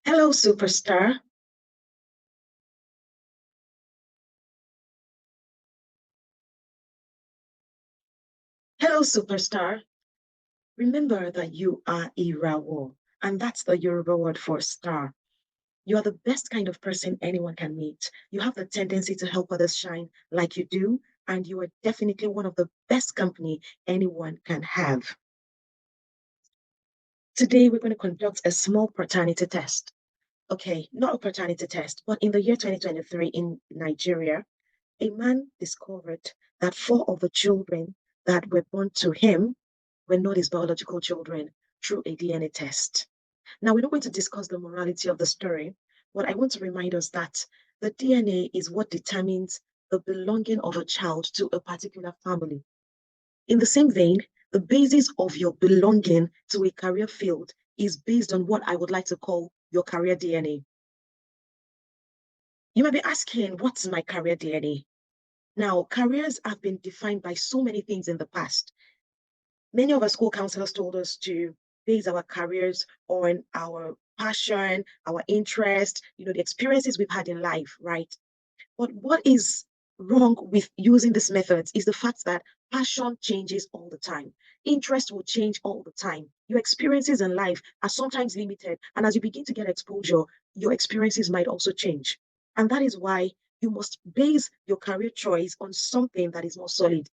Hello, superstar. Hello, superstar. Remember that you are Irawo, and that's the Yoruba word for star. You are the best kind of person anyone can meet. You have the tendency to help others shine like you do, and you are definitely one of the best company anyone can have. Today, we're going to conduct a small paternity test. Okay, not a paternity test, but in the year 2023 in Nigeria, a man discovered that four of the children that were born to him were not his biological children through a DNA test. Now, we're not going to discuss the morality of the story, but I want to remind us that the DNA is what determines the belonging of a child to a particular family. In the same vein, the basis of your belonging to a career field is based on what I would like to call your career DNA. You may be asking, what's my career DNA? Now, careers have been defined by so many things in the past. Many of our school counselors told us to base our careers on our passion, our interest, the experiences we've had in life, right? But what is wrong with using these methods is the fact that passion changes all the time. Interest will change all the time. Your experiences in life are sometimes limited. And as you begin to get exposure, your experiences might also change. And that is why you must base your career choice on something that is more solid.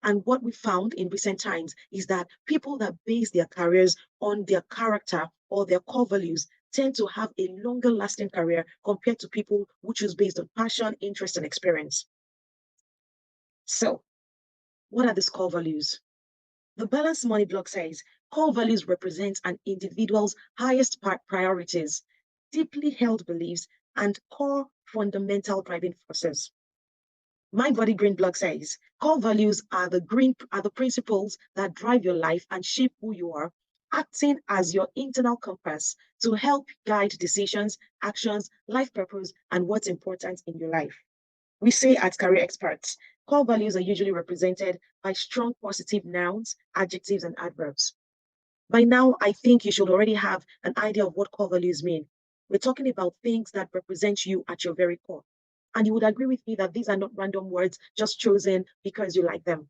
And what we found in recent times is that people that base their careers on their character or their core values tend to have a longer lasting career compared to people who choose based on passion, interest, and experience. So, what are these core values? The Balanced Money blog says core values represent an individual's highest priorities, deeply held beliefs, and core fundamental driving forces. My Body Green blog says core values are the principles that drive your life and shape who you are, acting as your internal compass to help guide decisions, actions, life purpose, and what's important in your life. We say at Career Experts, core values are usually represented by strong positive nouns, adjectives, and adverbs. By now, I think you should already have an idea of what core values mean. We're talking about things that represent you at your very core. And you would agree with me that these are not random words just chosen because you like them.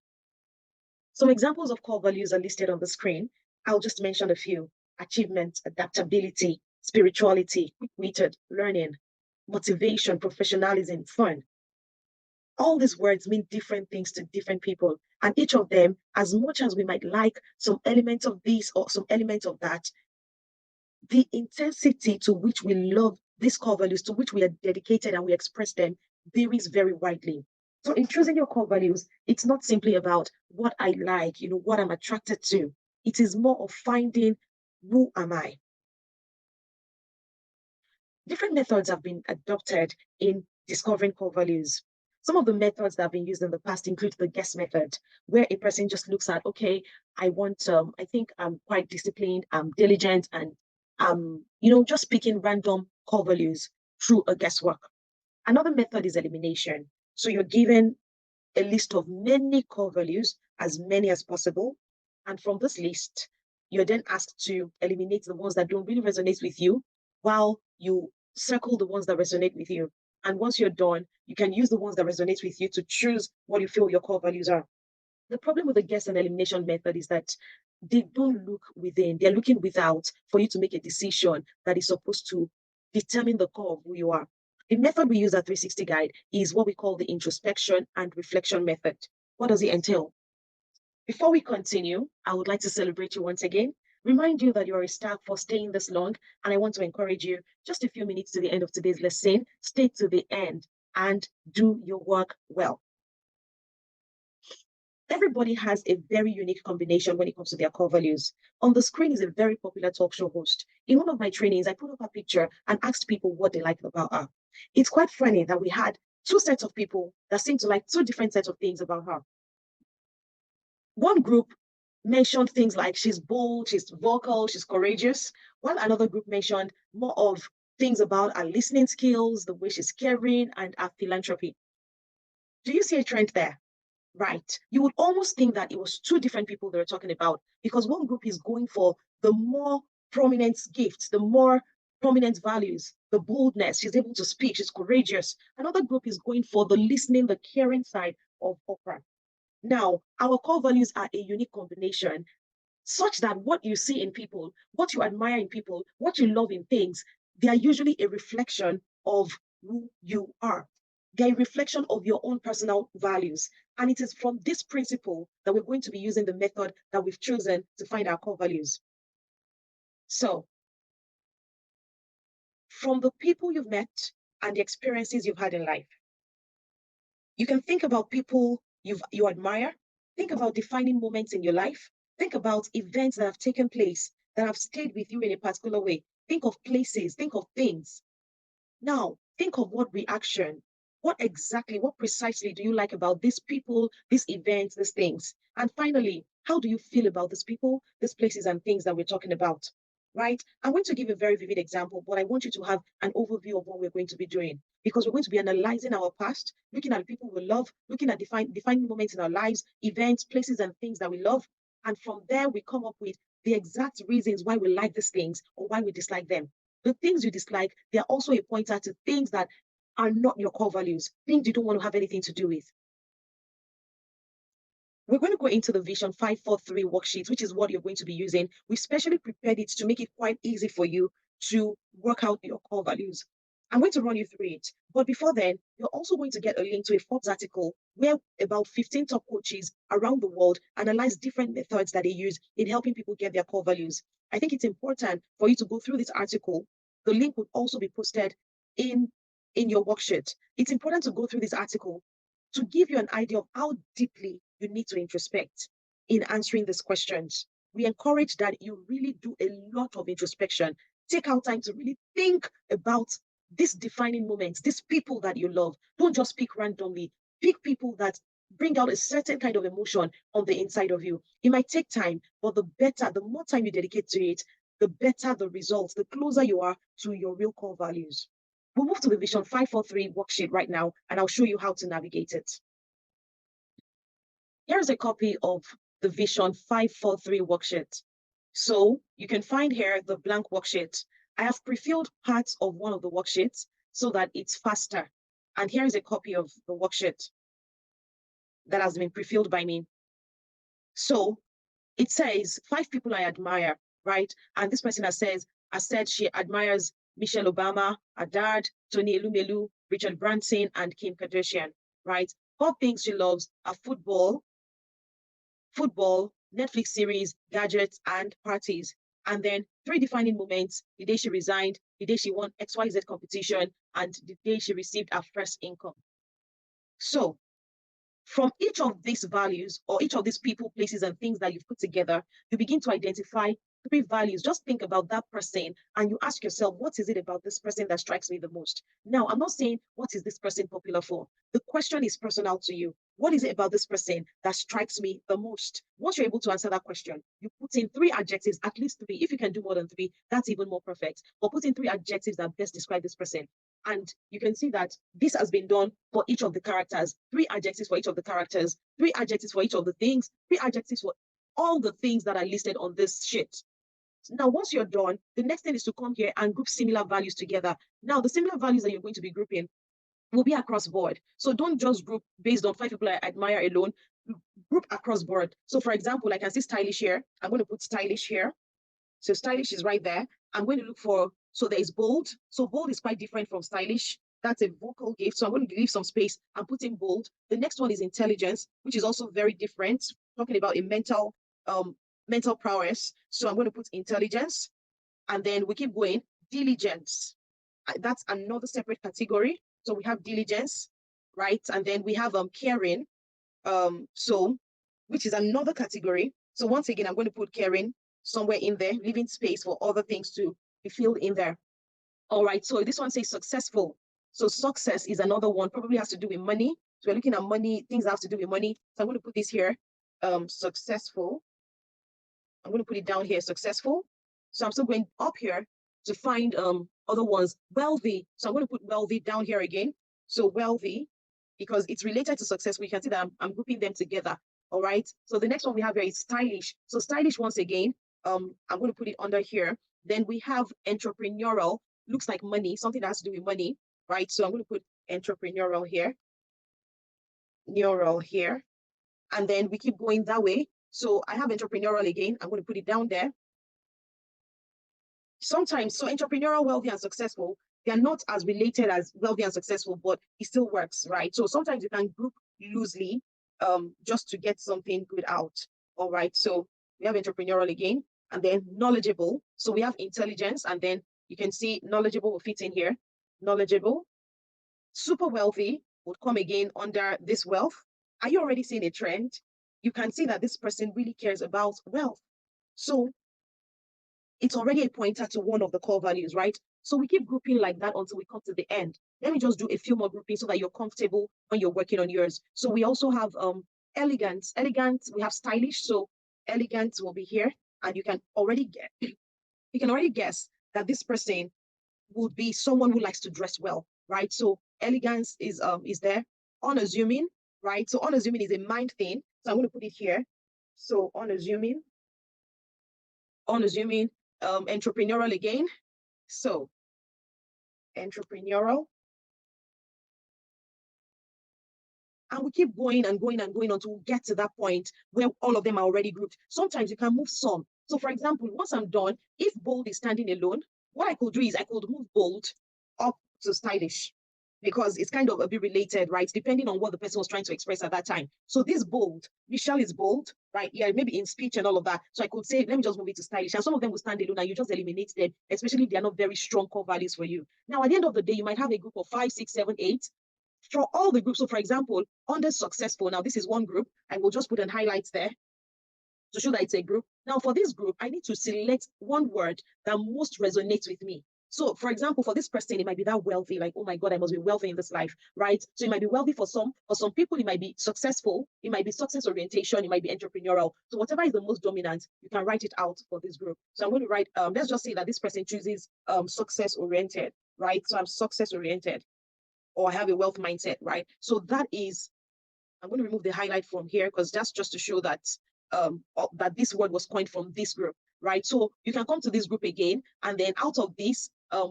Some examples of core values are listed on the screen. I'll just mention a few: achievement, adaptability, spirituality, quick witted, learning, motivation, professionalism, fun. All these words mean different things to different people. And each of them, as much as we might like some elements of this or some elements of that, the intensity to which we love these core values, to which we are dedicated and we express them, varies very widely. So in choosing your core values, it's not simply about what I like, what I'm attracted to. It is more of finding who am I. Different methods have been adopted in discovering core values. Some of the methods that have been used in the past include the guess method, where a person just looks at, okay, I think I'm quite disciplined, I'm diligent, and just picking random core values through a guesswork. Another method is elimination. So you're given a list of many core values, as many as possible. And from this list, you're then asked to eliminate the ones that don't really resonate with you while you circle the ones that resonate with you. And once you're done, you can use the ones that resonate with you to choose what you feel your core values are. The problem with the guess and elimination method is that they don't look within, they're looking without for you to make a decision that is supposed to determine the core of who you are. The method we use at 360 Guide is what we call the introspection and reflection method. What does it entail? Before we continue, I would like to celebrate you once again, remind you that you're a star for staying this long, and I want to encourage you just a few minutes to the end of today's lesson, stay to the end and do your work well. Everybody has a very unique combination when it comes to their core values. On the screen is a very popular talk show host. In one of my trainings, I put up a picture and asked people what they liked about her. It's quite funny that we had two sets of people that seemed to like two different sets of things about her. One group mentioned things like she's bold, she's vocal, she's courageous, while another group mentioned more of things about her listening skills, the way she's caring, and her philanthropy. Do you see a trend there? Right. You would almost think that it was two different people they were talking about because one group is going for the more prominent gifts, the more prominent values, the boldness, she's able to speak, she's courageous. Another group is going for the listening, the caring side of Oprah. Now, our core values are a unique combination such that what you see in people, what you admire in people, what you love in things, they are usually a reflection of who you are. They're a reflection of your own personal values. And it is from this principle that we're going to be using the method that we've chosen to find our core values. So, from the people you've met and the experiences you've had in life, you can think about people you admire, think about defining moments in your life, think about events that have taken place that have stayed with you in a particular way. Think of places, think of things. Now, think of what reaction, what exactly, what precisely do you like about these people, these events, these things? And finally, how do you feel about these people, these places, and things that we're talking about? Right? I'm going to give a very vivid example, but I want you to have an overview of what we're going to be doing because we're going to be analyzing our past, looking at the people we love, looking at defining moments in our lives, events, places, and things that we love. And from there, we come up with the exact reasons why we like these things or why we dislike them. The things you dislike, they are also a pointer to things that are not your core values, things you don't want to have anything to do with. We're going to go into the Vision 543 worksheet, which is what you're going to be using. We specially prepared it to make it quite easy for you to work out your core values. I'm going to run you through it. But before then, you're also going to get a link to a Forbes article where about 15 top coaches around the world analyze different methods that they use in helping people get their core values. I think it's important for you to go through this article. The link will also be posted in your worksheet. It's important to go through this article to give you an idea of how deeply you need to introspect in answering these questions. We encourage that you really do a lot of introspection. Take out time to really think about these defining moments, these people that you love. Don't just pick randomly. Pick people that bring out a certain kind of emotion on the inside of you. It might take time, but the more time you dedicate to it, the better the results, the closer you are to your real core values. We'll move to the Vision 543 worksheet right now, and I'll show you how to navigate it. Here's a copy of the Vision 543 worksheet. So you can find here the blank worksheet. I have pre-filled parts of one of the worksheets so that it's faster. And here is a copy of the worksheet that has been pre-filled by me. So it says 5 people I admire, right? And this person has said she admires Michelle Obama, Haddad, Tony Elumelu, Richard Branson, and Kim Kardashian, right? 4 things she loves are football, Netflix series, gadgets, and parties. And then 3 defining moments: the day she resigned, the day she won XYZ competition, and the day she received her first income. So from each of these values or each of these people, places, and things that you've put together, you begin to identify 3 values. Just think about that person and you ask yourself, what is it about this person that strikes me the most? Now, I'm not saying what is this person popular for? The question is personal to you. What is it about this person that strikes me the most? Once you're able to answer that question, you put in 3 adjectives, at least 3. If you can do more than 3, that's even more perfect. But put in 3 adjectives that best describe this person. And you can see that this has been done for each of the characters. 3 adjectives for each of the characters, 3 adjectives for each of the things, 3 adjectives for all the things that are listed on this sheet. Now, once you're done, the next thing is to come here and group similar values together. Now, the similar values that you're going to be grouping will be across board. So don't just group based on 5 people I admire alone, group across board. So for example, I can see stylish here. I'm going to put stylish here. So stylish is right there. I'm going to look for, so there is bold. So bold is quite different from stylish. That's a vocal gift. So I'm going to leave some space and put in bold. The next one is intelligence, which is also very different, talking about a mental prowess. So I'm going to put intelligence. And then we keep going. Diligence. That's another separate category. So we have diligence, right? And then we have caring. So which is another category. So once again, I'm going to put caring somewhere in there, leaving space for other things to be filled in there. All right, so this one says successful. So success is another one, probably has to do with money. So we're looking at money, things that have to do with money. So I'm going to put this here, successful. I'm going to put it down here, successful. So I'm still going up here to find other ones. Wealthy. So I'm going to put wealthy down here again. So wealthy, because it's related to successful. You can see that I'm grouping them together. All right. So the next one we have here is stylish. So stylish, once again, I'm going to put it under here. Then we have entrepreneurial. looks like money, something that has to do with money, right? So I'm going to put entrepreneurial here, neural here, and then we keep going that way. So I have entrepreneurial again. I'm going to put it down there. Sometimes, so entrepreneurial, wealthy, and successful, they are not as related as wealthy and successful, but it still works, right? So sometimes you can group loosely just to get something good out. All right. So we have entrepreneurial again, and then knowledgeable. So we have intelligence, and then you can see knowledgeable will fit in here. Knowledgeable. Super wealthy would come again under this wealth. Are you already seeing a trend? You can see that this person really cares about wealth. So it's already a pointer to one of the core values, right? So we keep grouping like that until we come to the end. Let me just do a few more groupings so that you're comfortable when you're working on yours. So we also have elegant. Elegant, we have stylish. So elegant will be here. And you can already guess that this person would be someone who likes to dress well, right? So elegance is there. Unassuming, right? So unassuming is a mind thing. So I'm going to put it here. So unassuming, entrepreneurial again. So entrepreneurial. And we keep going and going and going until we get to that point where all of them are already grouped. Sometimes you can move some. So for example, once I'm done, if bold is standing alone, what I could do is I could move bold up to stylish because it's kind of a bit related, right? Depending on what the person was trying to express at that time. So this bold, Michelle is bold, right? Yeah, maybe in speech and all of that. So I could say, let me just move it to stylish. And some of them will stand alone and you just eliminate them, especially if they're not very strong core values for you. Now, at the end of the day, you might have a group of 5, 6, 7, 8 for all the groups. So for example, under successful, now this is one group. I will just put an highlight there to show that it's a group. Now for this group, I need to select one word that most resonates with me. So for example, for this person, it might be that wealthy, like, oh my God, I must be wealthy in this life, right? So it might be wealthy for some people, it might be successful, it might be success orientation, it might be entrepreneurial. So whatever is the most dominant, you can write it out for this group. So I'm going to write, let's just say that this person chooses success oriented, right? So I'm success oriented, or I have a wealth mindset, right? So that is, I'm going to remove the highlight from here because that's just to show that that this word was coined from this group, right? So you can come to this group again, and then out of this,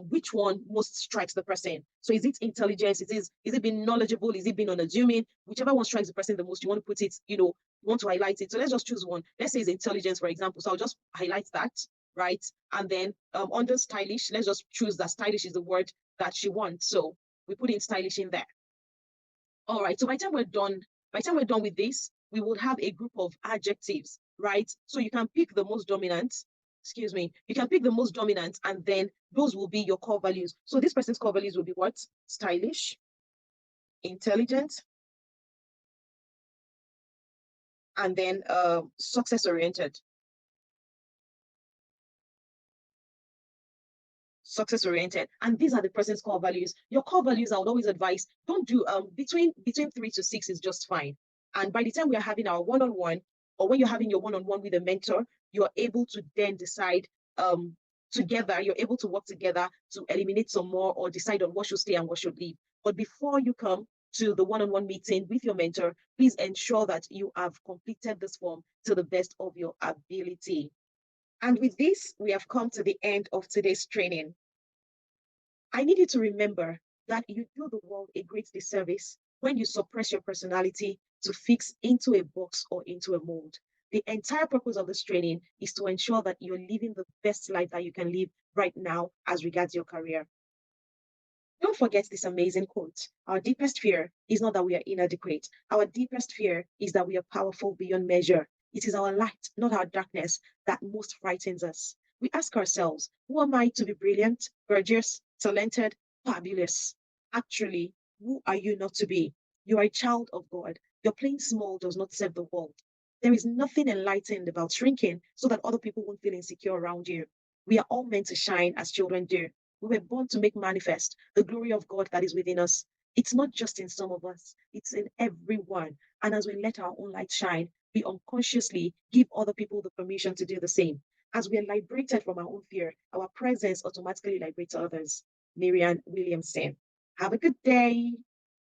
which one most strikes the person? So is it intelligence? Is it being knowledgeable? Is it being unassuming? Whichever one strikes the person the most, you want to put it, you want to highlight it. So let's just choose one. Let's say it's intelligence, for example. So I'll just highlight that, right? And then under stylish, let's just choose that stylish is the word that she wants. So we put in stylish in there. All right. So by the time we're done with this, we would have a group of adjectives, right? So you can pick the most dominant. Excuse me. You can pick the most dominant, and then those will be your core values. So this person's core values will be what? Stylish, intelligent, and then success oriented. Success oriented, and these are the person's core values. Your core values, I would always advise, don't do between 3 to 6 is just fine. And by the time we are having our one-on-one, or when you're having your one-on-one with a mentor, you're able to then decide together, you're able to work together to eliminate some more or decide on what should stay and what should leave. But before you come to the one-on-one meeting with your mentor, please ensure that you have completed this form to the best of your ability. And with this, we have come to the end of today's training. I need you to remember that you do the world a great disservice when you suppress your personality to fix into a box or into a mold. The entire purpose of this training is to ensure that you're living the best life that you can live right now as regards your career. Don't forget this amazing quote. Our deepest fear is not that we are inadequate. Our deepest fear is that we are powerful beyond measure. It is our light, not our darkness, that most frightens us. We ask ourselves, who am I to be brilliant, gorgeous, talented, fabulous? Actually, who are you not to be? You are a child of God. Your playing small does not serve the world. There is nothing enlightened about shrinking so that other people won't feel insecure around you. We are all meant to shine as children do. We were born to make manifest the glory of God that is within us. It's not just in some of us, it's in everyone. And as we let our own light shine, we unconsciously give other people the permission to do the same. As we are liberated from our own fear, our presence automatically liberates others. Marianne Williamson. Have a good day.